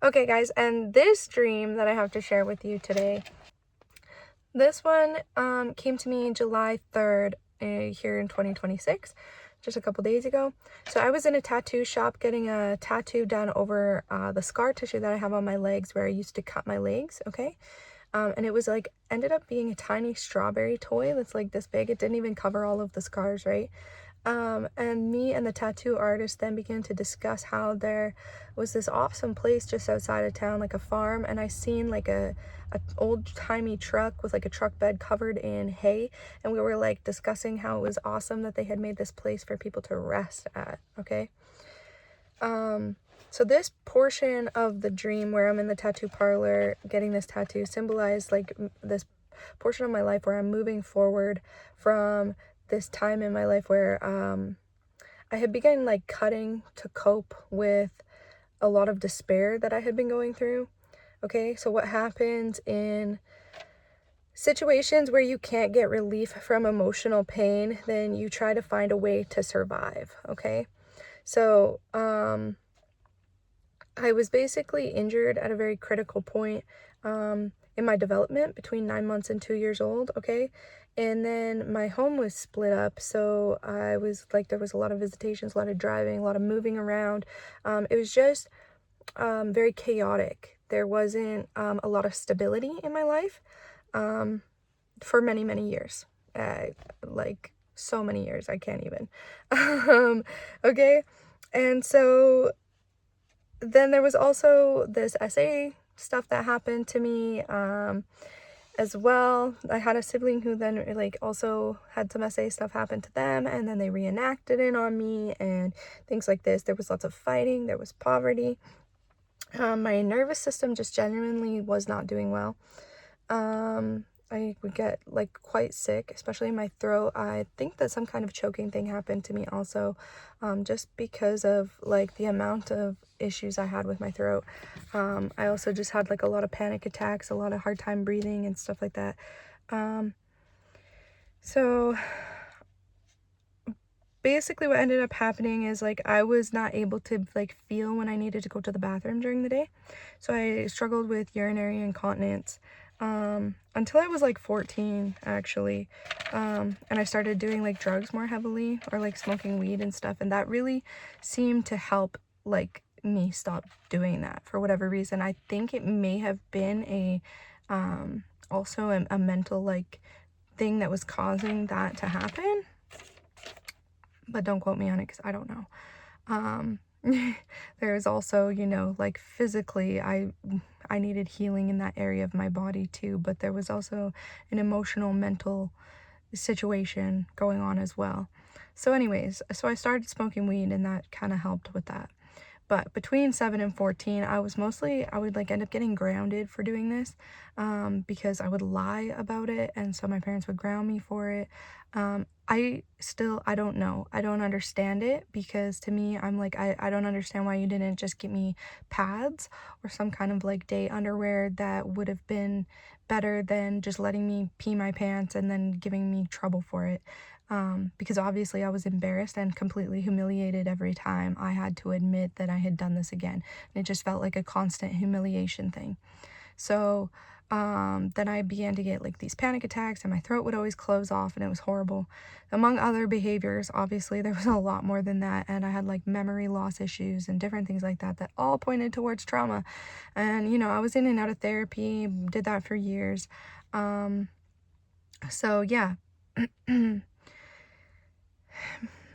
Okay guys, and this dream that I have to share with you today, this one came to me July 3rd here in 2026, just a couple days ago. So I was in a tattoo shop getting a tattoo done over the scar tissue that I have on my legs where I used to cut my legs, okay? And it was like, ended up being a tiny strawberry toy that's like this big. It didn't even cover all of the scars, right? And me and the tattoo artist then began to discuss how there was this awesome place just outside of town, like a farm, and I seen like a old-timey truck with like a truck bed covered in hay, and we were like discussing how it was awesome that they had made this place for people to rest at, okay? So this portion of the dream where I'm in the tattoo parlor getting this tattoo symbolized like this portion of my life where I'm moving forward from this time in my life where I had begun like cutting to cope with a lot of despair that I had been going through. Okay, so what happens in situations where you can't get relief from emotional pain, then you try to find a way to survive, okay? So I was basically injured at a very critical point in my development between 9 months and 2 years old, okay? And then my home was split up, so I was like, there was a lot of visitations, a lot of driving, a lot of moving around. It was just very chaotic. There wasn't a lot of stability in my life for many, many years. Like so many years, I can't even. Okay? And so then there was also this essay stuff that happened to me as well. I had a sibling who then like also had some essay stuff happen to them, and then they reenacted it on me and things like this. There was lots of fighting, there was poverty. My nervous system just genuinely was not doing well. I would get like quite sick, especially in my throat. I think that some kind of choking thing happened to me also, just because of like the amount of issues I had with my throat. I also just had like a lot of panic attacks, a lot of hard time breathing and stuff like that. So basically what ended up happening is like I was not able to like feel when I needed to go to the bathroom during the day. So I struggled with urinary incontinence until I was like 14 actually. And I started doing like drugs more heavily, or like smoking weed and stuff, and that really seemed to help like me stop doing that for whatever reason. I think it may have been a also a mental like thing that was causing that to happen, but don't quote me on it because I don't know. There's also, you know, like physically I needed healing in that area of my body too, but there was also an emotional, mental situation going on as well. So anyways, so I started smoking weed, and that kind of helped with that. But between 7 and 14, I would like end up getting grounded for doing this, because I would lie about it, and so my parents would ground me for it. I don't know. I don't understand it, because to me, I'm like, I don't understand why you didn't just get me pads or some kind of like day underwear that would have been better than just letting me pee my pants and then giving me trouble for it. Because obviously I was embarrassed and completely humiliated every time I had to admit that I had done this again. And it just felt like a constant humiliation thing. So then I began to get like these panic attacks, and my throat would always close off, and it was horrible. Among other behaviors, obviously there was a lot more than that, and I had like memory loss issues and different things like that that all pointed towards trauma. And you know, I was in and out of therapy, did that for years. So yeah.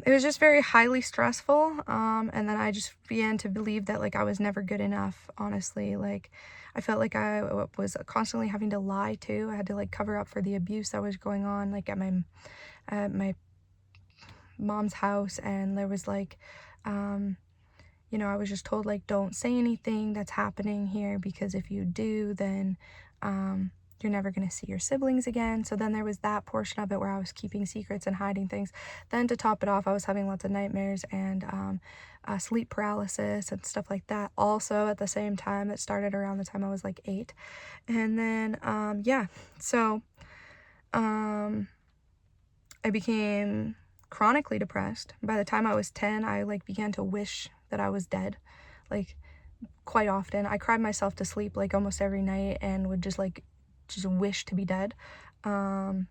It was just very highly stressful, and then I just began to believe that like I was never good enough, honestly. Like I felt like I was constantly having to lie too. I had to like cover up for the abuse that was going on like at my mom's house, and there was like you know, I was just told like, don't say anything that's happening here, because if you do, then you're never going to see your siblings again. So then there was that portion of it where I was keeping secrets and hiding things. Then to top it off, I was having lots of nightmares and sleep paralysis and stuff like that also at the same time. It started around the time I was like 8. And then yeah, so I became chronically depressed. By the time I was 10, I like began to wish that I was dead. Like quite often. I cried myself to sleep like almost every night and would just wish to be dead. Um,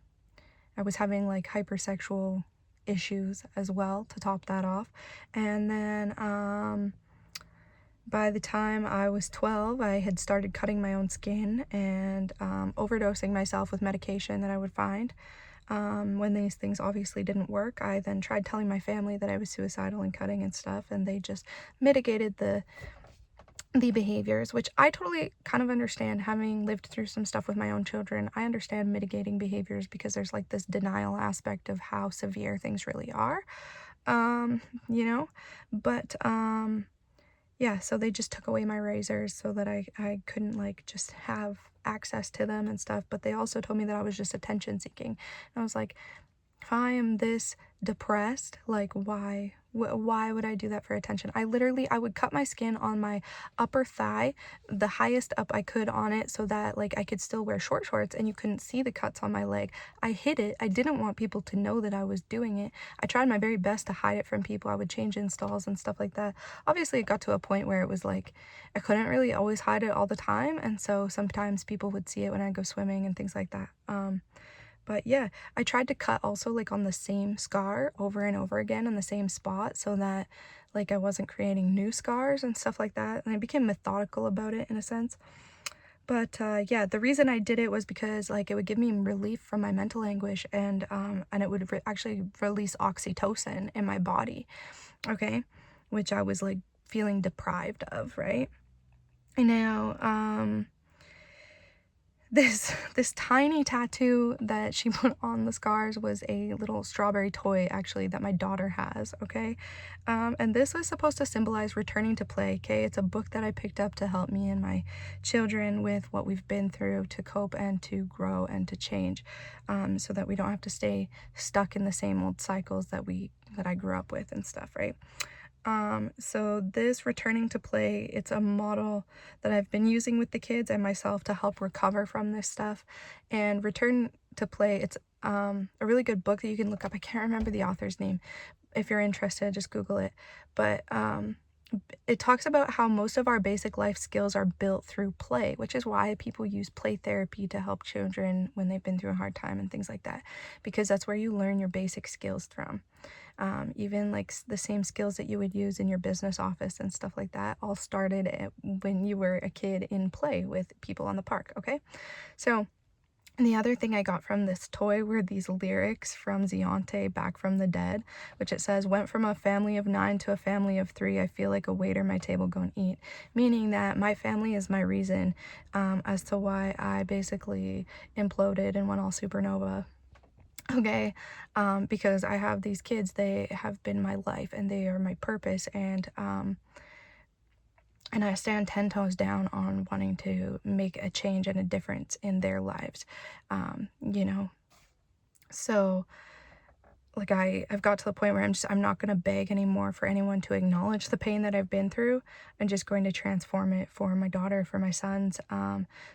I was having like hypersexual issues as well to top that off. And then by the time I was 12, I had started cutting my own skin and overdosing myself with medication that I would find. When these things obviously didn't work, I then tried telling my family that I was suicidal and cutting and stuff, and they just mitigated the behaviors, which I totally kind of understand. Having lived through some stuff with my own children, I understand mitigating behaviors because there's like this denial aspect of how severe things really are. um you know but yeah, so they just took away my razors so that I couldn't like just have access to them and stuff, but they also told me that I was just attention seeking. And I was like, if I am this depressed, like why would I do that for attention? I would cut my skin on my upper thigh, the highest up I could on it, so that like I could still wear short shorts and you couldn't see the cuts on my leg. I hid it. I didn't want people to know that I was doing it. I tried my very best to hide it from people. I would change installs and stuff like that. Obviously, it got to a point where it was like I couldn't really always hide it all the time, and so sometimes people would see it when I go swimming and things like that. But yeah, I tried to cut also like on the same scar over and over again in the same spot so that like I wasn't creating new scars and stuff like that. And I became methodical about it in a sense. But yeah, the reason I did it was because like it would give me relief from my mental anguish, and it would actually release oxytocin in my body, okay? Which I was like feeling deprived of, right? And now this tiny tattoo that she put on the scars was a little strawberry toy, actually, that my daughter has, okay? And this was supposed to symbolize returning to play, okay? It's a book that I picked up to help me and my children with what we've been through, to cope and to grow and to change, so that we don't have to stay stuck in the same old cycles that I grew up with and stuff, right? So this returning to play, it's a model that I've been using with the kids and myself to help recover from this stuff. And return to play, it's a really good book that you can look up. I can't remember the author's name. If you're interested, just Google it. But it talks about how most of our basic life skills are built through play, which is why people use play therapy to help children when they've been through a hard time and things like that, because that's where you learn your basic skills from. Even like the same skills that you would use in your business office and stuff like that all started when you were a kid in play with people on the park, okay? So and the other thing I got from this toy were these lyrics from Ziante, Back from the Dead, which it says, went from a family of 9 to a family of 3. I feel like a waiter, my table, go and eat. Meaning that my family is my reason as to why I basically imploded and went all supernova. Okay, because I have these kids, they have been my life and they are my purpose, and I stand 10 toes down on wanting to make a change and a difference in their lives. You know, so like I've got to the point where I'm not going to beg anymore for anyone to acknowledge the pain that I've been through. I'm just going to transform it for my daughter, for my sons,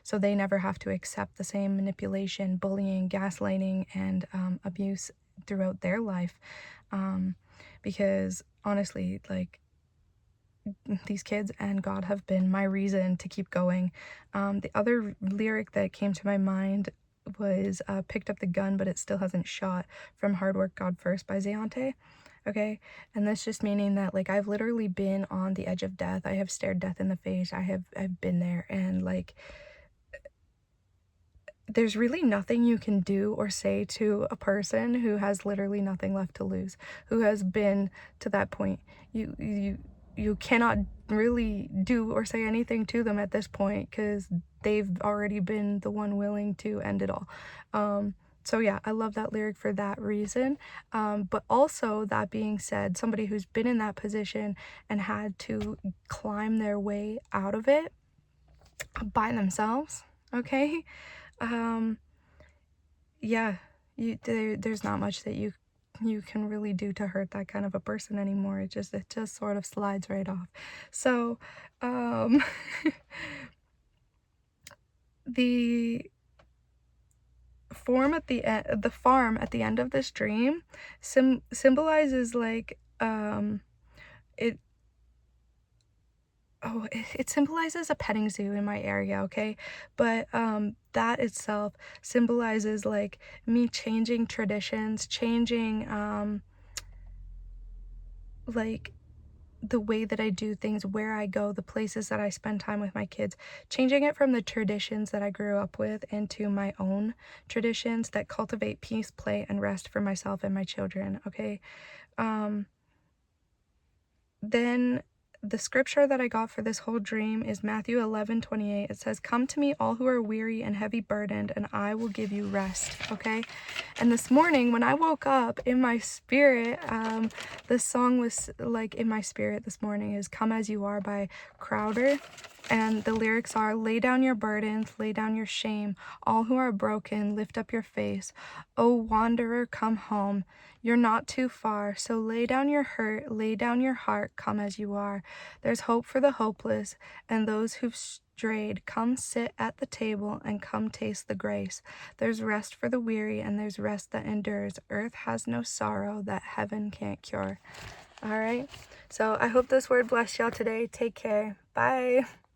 so they never have to accept the same manipulation, bullying, gaslighting, and abuse throughout their life. Because honestly, like, these kids and God have been my reason to keep going. The other lyric that came to my mind was picked up the gun but it still hasn't shot, from Hard Work God First by Ziante. Okay, and that's just meaning that like I've literally been on the edge of death. I have stared death in the face. I've been there, and like there's really nothing you can do or say to a person who has literally nothing left to lose, who has been to that point. You cannot really do or say anything to them at this point because they've already been the one willing to end it all. So yeah, I love that lyric for that reason. But also, that being said, somebody who's been in that position and had to climb their way out of it by themselves, okay? Um, yeah, there's not much that you can really do to hurt that kind of a person anymore. It just sort of slides right off. So, the the farm at the end of this dream symbolizes like it oh, it symbolizes a petting zoo in my area, okay? But that itself symbolizes like me changing traditions, changing like the way that I do things, where I go, the places that I spend time with my kids, changing it from the traditions that I grew up with into my own traditions that cultivate peace, play, and rest for myself and my children, okay? Um, then the scripture that I got for this whole dream is Matthew 11:28. It says, "Come to me, all who are weary and heavy burdened, and I will give you rest." Okay? And this morning, when I woke up in my spirit, the song was like in my spirit this morning is "Come As You Are" by Crowder. And the lyrics are, "Lay down your burdens, lay down your shame. All who are broken, lift up your face. O wanderer, come home. You're not too far. So lay down your hurt, lay down your heart, come as you are. There's hope for the hopeless and those who've strayed. Come sit at the table and come taste the grace. There's rest for the weary and there's rest that endures. Earth has no sorrow that heaven can't cure." All right. So I hope this word blessed y'all today. Take care. Bye.